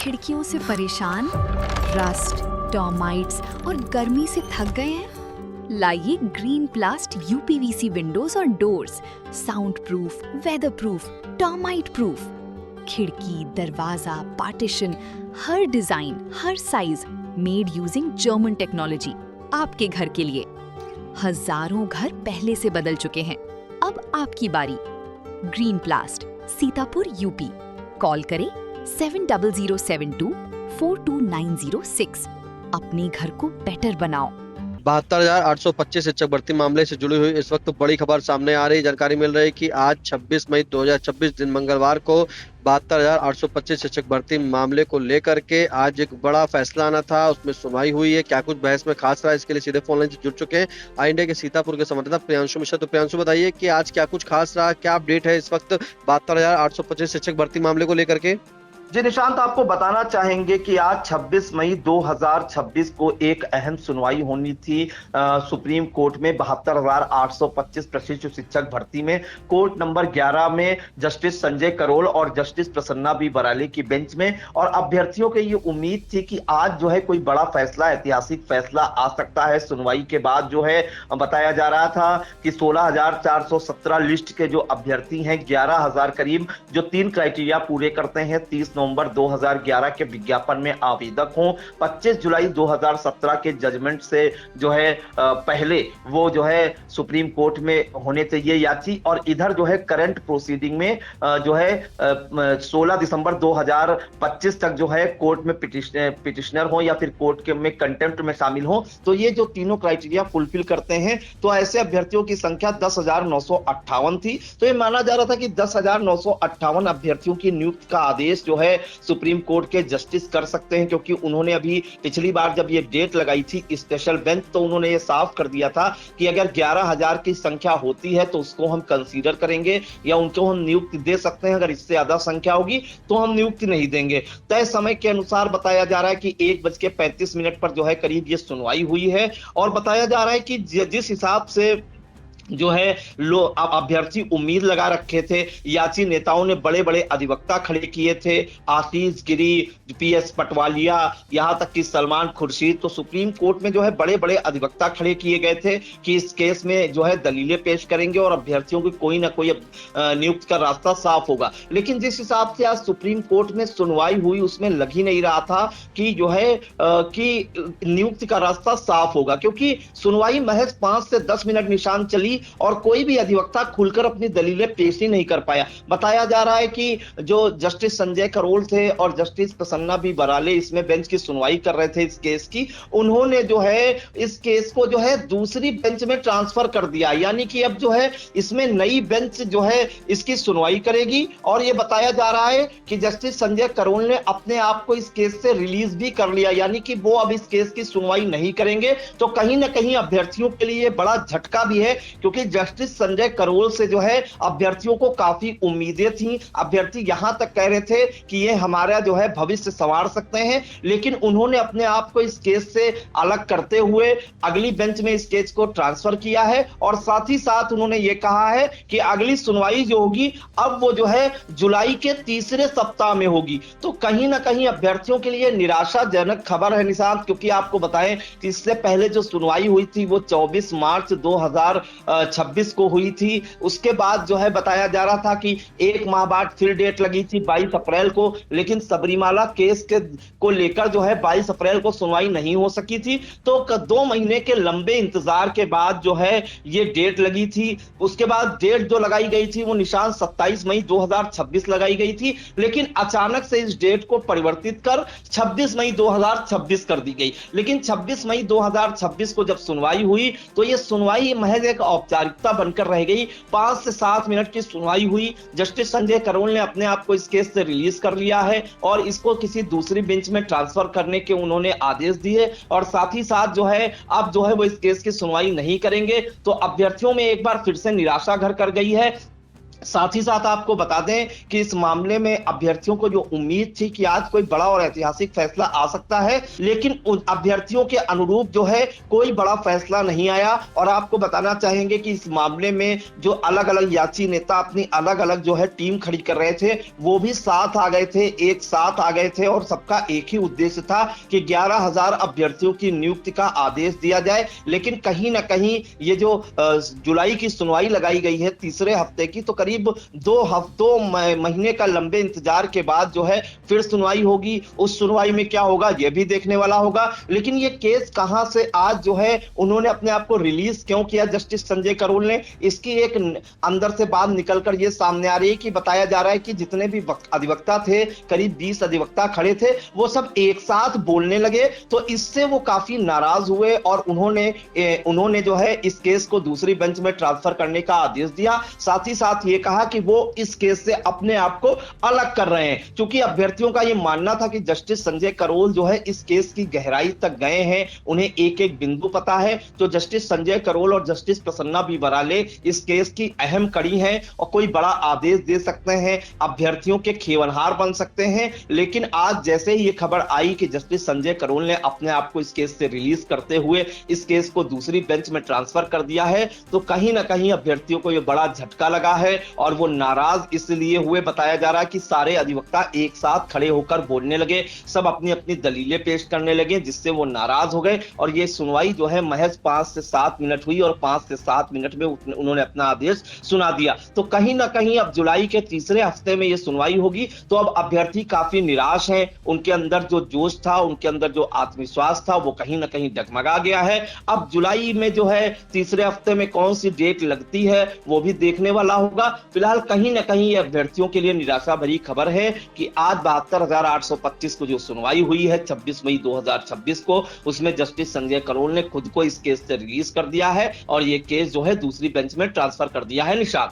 खिड़कियों से परेशान, रस्ट, टर्माइट्स और गर्मी से थक गए हैं? लाइए ग्रीन प्लास्ट यूपीवीसी विंडोज और doors, sound proof, weather proof, termite proof. खिड़की, दरवाजा, पार्टीशन, हर डिजाइन, हर size, made using German technology, आपके घर के लिए। हजारों घर पहले से बदल चुके हैं, अब आपकी बारी। Green प्लास्ट, Sitapur, UP. कॉल करें 7007242906। अपने घर को बेटर बनाओ। 72,825 शिक्षक भर्ती मामले से जुड़ी हुई इस वक्त बड़ी खबर सामने आ रही। जानकारी मिल रही है कि आज 26 मई 2026 दिन मंगलवार को 72,825 शिक्षक भर्ती मामले को लेकर के आज एक बड़ा फैसला आना था, उसमें सुनवाई हुई है। क्या कुछ बहस में खास रहा, इसके लिए सीधे फोन लाइन से जुड़ चुके हैं आई इंडिया के सीतापुर के संवाददाता प्रियांशु मिश्रा। तो प्रियांशु, बताइए कि आज क्या कुछ खास रहा, क्या अपडेट है इस वक्त 72,825 शिक्षक भर्ती मामले को लेकर के? जी निशांत, आपको बताना चाहेंगे कि आज 26 मई 2026 को एक अहम सुनवाई होनी थी सुप्रीम कोर्ट में 72,825 प्रशिक्षु शिक्षक भर्ती में। कोर्ट नंबर 11 में जस्टिस संजय करोल और जस्टिस प्रसन्ना बी बराले की बेंच में, और अभ्यर्थियों को ये उम्मीद थी कि आज जो है कोई बड़ा फैसला, ऐतिहासिक फैसला आ सकता है। सुनवाई के बाद जो है बताया जा रहा था कि 16,417 लिस्ट के जो अभ्यर्थी हैं, 11,000 करीब, जो 3 क्राइटेरिया पूरे करते हैं, 30 नवंबर 2011 के विज्ञापन में आवेदक हों, 25 जुलाई 2017 के जजमेंट से जो है पहले वो जो है सुप्रीम कोर्ट में होने चाहिए याची, और इधर जो है करंट प्रोसीडिंग में जो है 16 दिसंबर 2025 तक जो है कोर्ट में पिटिशनर हो या फिर कोर्ट के में कंटेम्प्ट में शामिल हो। तो ये जो तीनों क्राइटेरिया फुलफिल करते हैं, तो ऐसे अभ्यर्थियों की संख्या 10,958 थी। तो ये माना जा रहा था कि 10,958 अभ्यर्थियों की नियुक्ति का आदेश जो है सुप्रीम कोर्ट के जस्टिस कर सकते हैं, क्योंकि उन्होंने अभी पिछली बार जब ये डेट लगाई थी स्पेशल बेंच, तो उन्होंने ये साफ कर दिया था कि अगर 11,000 की संख्या होती है तो उसको हम कंसीडर करेंगे या उनको हम नियुक्ति दे सकते हैं, अगर इससे ज्यादा संख्या होगी तो हम नियुक्ति नहीं देंगे। तय समय के अनुसार बताया जा रहा है कि 1:35 पर जो है करीब ये सुनवाई हुई है, और बताया जा रहा है कि जिस हिसाब से जो है अभ्यर्थी उम्मीद लगा रखे थे, याची नेताओं ने बड़े बड़े अधिवक्ता खड़े किए थे, आशीष गिरी, पीएस पटवालिया, यहां तक कि सलमान खुर्शीद। तो सुप्रीम कोर्ट में जो है बड़े बड़े अधिवक्ता खड़े किए गए थे कि इस केस में जो है दलीलें पेश करेंगे और अभ्यर्थियों की कोई ना कोई नियुक्ति का रास्ता साफ होगा। लेकिन जिस हिसाब से आज सुप्रीम कोर्ट में सुनवाई हुई, उसमें लग ही नहीं रहा था कि जो है कि नियुक्ति का रास्ता साफ होगा, क्योंकि सुनवाई महज 5 से 10 मिनट निशान चली और कोई भी अधिवक्ता खुलकर अपनी दलीलें पेश ही नहीं कर पाया। बताया जा रहा है कि जो जस्टिस संजय करोल थे और जस्टिस प्रसन्ना बी बराले इसमें बेंच की सुनवाई कर रहे थे इस केस की, उन्होंने जो है इस केस को जो है दूसरी बेंच में ट्रांसफर कर दिया, यानी कि अब जो है इसमें नई बेंच जो है इसकी सुनवाई करेगी। और यह बताया जा रहा है कि जस्टिस संजय करोल ने अपने आप को इस केस से रिलीज भी कर लिया, यानी कि वो अब इस केस की सुनवाई नहीं करेंगे। तो कहीं ना कहीं अभ्यर्थियों के लिए बड़ा झटका भी है, क्योंकि जस्टिस संजय करोल से जो है अभ्यर्थियों को काफी उम्मीदें थी। अभ्यर्थी यहां तक कह रहे थे कि ये हमारा जो है भविष्य संवार सकते हैं, लेकिन उन्होंने अपने आप को इस केस से अलग करते हुए अगली बेंच में इस केस को ट्रांसफर किया है, और साथ ही साथ उन्होंने ये कहा है कि अगली सुनवाई जो होगी अब वो जो है जुलाई के तीसरे सप्ताह में होगी। तो कहीं ना कहीं अभ्यर्थियों के लिए निराशाजनक खबर है निशांत, क्योंकि आपको बताएं कि इससे पहले जो सुनवाई हुई थी वो 24 मार्च 2026 को हुई थी। उसके बाद जो है बताया जा रहा था कि एक माह बाद फिर डेट लगी थी 22 अप्रैल को, लेकिन सबरीमाला केस को लेकर जो है 22 अप्रैल को सुनवाई नहीं हो सकी थी। तो 2 महीने के लंबे इंतजार के बाद जो है ये डेट लगी थी। उसके बाद डेट जो लगाई गई थी वो निशान 27 मई 2026 लगाई गई थी, लेकिन अचानक से इस डेट को परिवर्तित कर 26 मई 2026 कर दी गई। लेकिन 26 मई 2026 को जब सुनवाई हुई तो ये सुनवाई महज एक औपचारिकता बनकर रह गई। 5 से 7 मिनट की सुनवाई हुई। जस्टिस संजय करोल ने अपने आप को इस केस से रिलीज कर लिया है और इसको किसी दूसरी बेंच में ट्रांसफर करने के उन्होंने आदेश दिए, और साथ ही साथ जो है अब जो है वो इस केस की सुनवाई नहीं करेंगे। तो अभ्यर्थियों में एक बार फिर से निराशा घर कर गई है। साथ ही साथ आपको बता दें कि इस मामले में अभ्यर्थियों को जो उम्मीद थी कि आज कोई बड़ा और ऐतिहासिक फैसला आ सकता है, लेकिन उन अभ्यर्थियों के अनुरूप जो है कोई बड़ा फैसला नहीं आया। और आपको बताना चाहेंगे कि इस मामले में जो अलग अलग याची नेता अपनी अलग अलग जो है टीम खड़ी कर रहे थे, वो भी साथ आ गए थे, एक साथ आ गए थे, और सबका एक ही उद्देश्य था कि 11,000 अभ्यर्थियों की नियुक्ति का आदेश दिया जाए। लेकिन कहीं ना कहीं ये जो जुलाई की सुनवाई लगाई गई है तीसरे हफ्ते की, तो करीब 2 महीने का लंबे इंतजार के बाद जो है फिर सुनवाई होगी। उस सुनवाई में क्या होगा यह भी देखने वाला होगा। लेकिन ये केस कहां से आज जो है उन्होंने अपने आप को रिलीज क्यों किया जस्टिस संजय करोल ने, इसकी एक अंदर से बात निकलकर ये सामने आ रही है कि बताया जा रहा है कि जितने भी अधिवक्ता थे, करीब 20 अधिवक्ता खड़े थे, वो सब एक साथ बोलने लगे। तो इससे वो काफी नाराज हुए और उन्होंने जो है इस केस को दूसरी बेंच में ट्रांसफर करने का आदेश दिया। साथ ही साथ ये कहा कि वो इस केस से अपने आप को अलग कर रहे हैं, क्योंकि अभ्यर्थियों का यह मानना था कि जस्टिस संजय करोल जो है इस केस की गहराई तक गए हैं, उन्हें एक एक बिंदु पता है। तो जस्टिस संजय करोल और जस्टिस प्रसन्ना बी बराले इस केस की अहम कड़ी हैं और कोई बड़ा आदेश दे सकते हैं, अभ्यर्थियों के खेवनहार बन सकते हैं। लेकिन आज जैसे ही ये खबर आई कि जस्टिस संजय करोल ने अपने आप को इस केस से रिलीज करते हुए इस केस को दूसरी बेंच में ट्रांसफर कर दिया है, तो कहीं ना कहीं अभ्यर्थियों को यह बड़ा झटका लगा है और वो नाराज इसलिए हुए। बताया जा रहा है कि सारे अधिवक्ता एक साथ खड़े होकर बोलने लगे, सब अपनी अपनी दलीलें पेश करने लगे, जिससे वो नाराज हो गए। और ये सुनवाई जो है महज 5 से 7 मिनट हुई और 5 से 7 मिनट में उन्होंने अपना आदेश सुना दिया। तो कहीं ना कहीं अब जुलाई के तीसरे हफ्ते में ये सुनवाई होगी। तो अब अभ्यर्थी काफी निराश हैं, उनके अंदर जो जोश था, उनके अंदर जो आत्मविश्वास था, वो कहीं ना कहीं डगमगा गया है। अब जुलाई में जो है तीसरे हफ्ते में कौन सी डेट लगती है वो भी देखने वाला होगा। फिलहाल कहीं ना कहीं ये अभ्यर्थियों के लिए निराशा भरी खबर है कि आज 72,825 को जो सुनवाई हुई है 26 मई 2026 को, उसमें जस्टिस संजय करोल ने खुद को इस केस से रिलीज कर दिया है और ये केस जो है दूसरी बेंच में ट्रांसफर कर दिया है। निशान।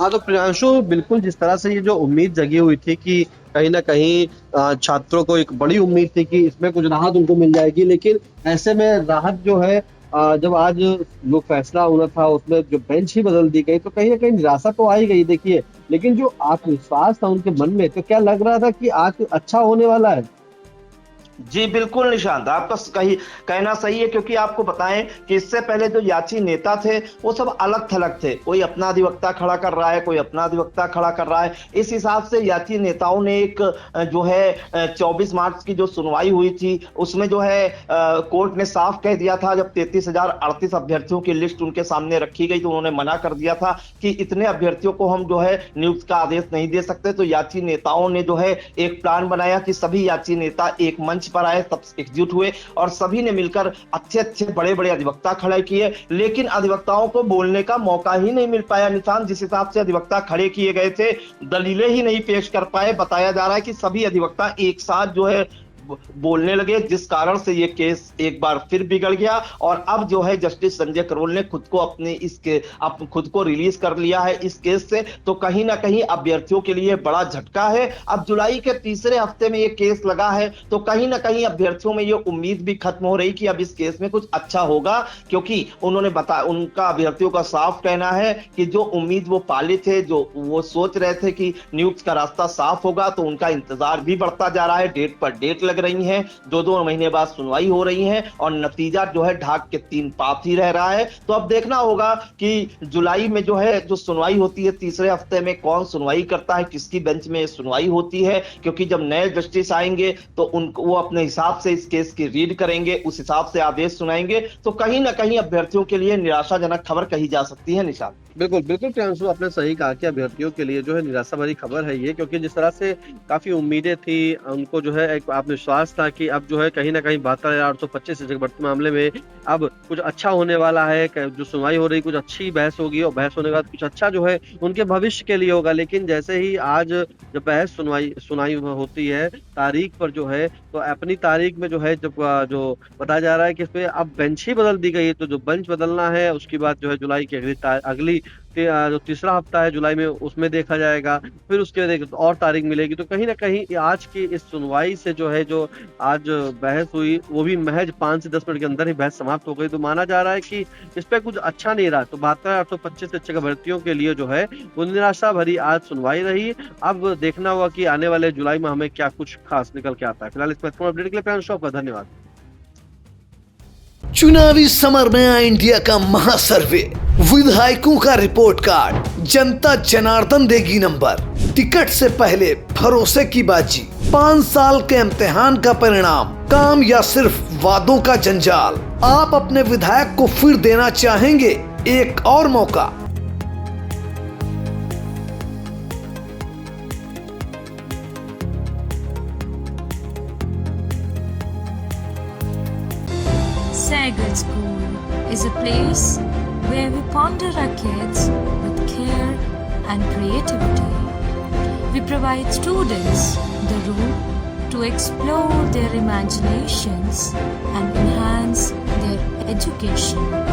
हाँ, तो प्रियांशु, बिल्कुल जिस तरह से ये जो उम्मीद जगी हुई थी कि कहीं ना कहीं छात्रों को एक बड़ी उम्मीद थी कि इसमें कुछ राहत उनको मिल जाएगी, लेकिन ऐसे में राहत जो है जब आज जो फैसला होना था उसमें जो बेंच ही बदल दी गई, तो कहीं ना कहीं निराशा तो आ ही गई। देखिए, लेकिन जो आत्मविश्वास था उनके मन में, तो क्या लग रहा था कि आज अच्छा होने वाला है। जी बिल्कुल निशांत, आपका कहना सही है, क्योंकि आपको बताएं कि इससे पहले जो याची नेता थे वो सब अलग थलग थे, कोई अपना अधिवक्ता खड़ा कर रहा है, कोई अपना अधिवक्ता खड़ा कर रहा है। इस हिसाब से याची नेताओं ने एक जो है 24 मार्च की जो सुनवाई हुई थी उसमें जो है कोर्ट ने साफ कह दिया था, जब 33,038 अभ्यर्थियों की लिस्ट उनके सामने रखी गई तो उन्होंने मना कर दिया था कि इतने अभ्यर्थियों को हम जो है नियुक्ति का आदेश नहीं दे सकते। तो याची नेताओं ने जो है एक प्लान बनाया कि सभी याची नेता एक मंच पर आए, सब एकजुट हुए और सभी ने मिलकर अच्छे अच्छे बड़े बड़े अधिवक्ता खड़े किए। लेकिन अधिवक्ताओं को बोलने का मौका ही नहीं मिल पाया निशान। जिस हिसाब से अधिवक्ता खड़े किए गए थे, दलीलें ही नहीं पेश कर पाए। बताया जा रहा है कि सभी अधिवक्ता एक साथ जो है बोलने लगे, जिस कारण से ये केस एक बार फिर बिगड़ गया। और अब जो है जस्टिस संजय करोल ने खुद को खुद को रिलीज कर लिया है इस केस से। तो कहीं ना कहीं अभ्यर्थियों के लिए बड़ा झटका है। अब जुलाई के तीसरे हफ्ते में ये केस लगा है, तो कहीं ना कहीं अभ्यर्थियों में ये उम्मीद भी खत्म हो रही कि अब इस केस में कुछ अच्छा होगा, क्योंकि उनका अभ्यर्थियों का साफ कहना है कि जो उम्मीद वो पाले थे, जो वो सोच रहे थे कि नियुक्ति का रास्ता साफ होगा, तो उनका इंतजार भी बढ़ता जा रहा है। डेट पर डेट लग रही हैं, 2-2 महीने बाद सुनवाई हो रही है और नतीजा जो है ढाक के 3 पात ही रह रहा है। तो अब देखना होगा कि जुलाई में जो है जो सुनवाई होती है तीसरे हफ्ते में, कौन सुनवाई करता है, किसकी बेंच में सुनवाई होती है, क्योंकि जब नए जस्टिस आएंगे तो वो अपने हिसाब से इस केस की रीड करेंगे, उस हिसाब से आदेश सुनाएंगे। तो कहीं ना कहीं अभ्यर्थियों के लिए निराशाजनक खबर कही जा सकती है। निशान। बिल्कुल बिल्कुल प्रियांशु, आपने सही कहा कि अभ्यर्थियों के लिए जो है निराशा भरी खबर है ये, क्योंकि जिस तरह से काफी उम्मीदें थी, उनको जो है एक आत्मविश्वास था कि अब जो है कहीं ना कहीं 72,825 शिक्षक भर्ती मामले में अब कुछ अच्छा होने वाला है, जो सुनवाई हो रही कुछ अच्छी बहस होगी और बहस होने के बाद कुछ अच्छा जो है उनके भविष्य के लिए होगा। लेकिन जैसे ही आज जब बहस सुनाई होती है तारीख पर जो है, तो अपनी तारीख में जो है जब जो बताया जा रहा है कि इसमें अब बेंच ही बदल दी गई है, तो जो बेंच बदलना है उसके बाद जो है जुलाई की अगली जो तीसरा हफ्ता है जुलाई में उसमें देखा जाएगा, फिर उसके बाद एक और तारीख मिलेगी। तो कहीं ना कहीं आज की इस सुनवाई से जो है, जो आज बहस हुई वो भी महज 5 से 10 मिनट के अंदर ही बहस समाप्त हो गई। तो माना जा रहा है कि इस पे कुछ अच्छा नहीं रहा। तो 72,825 शिक्षक भर्तियों के लिए जो है वो निराशा भरी आज सुनवाई रही। अब देखना होगा कि आने वाले जुलाई में हमें क्या कुछ खास निकल के आता है। फिलहाल इस महत्वपूर्ण अपडेट के लिए प्रियांशु आपका धन्यवाद। चुनावी समर में आया इंडिया का महासर्वे, विधायकों का रिपोर्ट कार्ड, जनता जनार्दन देगी नंबर, टिकट से पहले भरोसे की बाजी, 5 साल के इम्तिहान का परिणाम, काम या सिर्फ वादों का जंजाल। आप अपने विधायक को फिर देना चाहेंगे एक और मौका? Sagar School is a place where we ponder our kids with care and creativity. We provide students the room to explore their imaginations and enhance their education.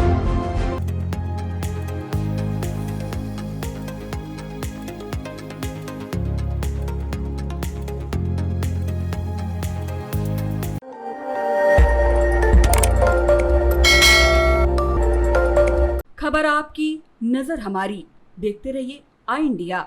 खबर आपकी, नजर हमारी। देखते रहिए आई इंडिया।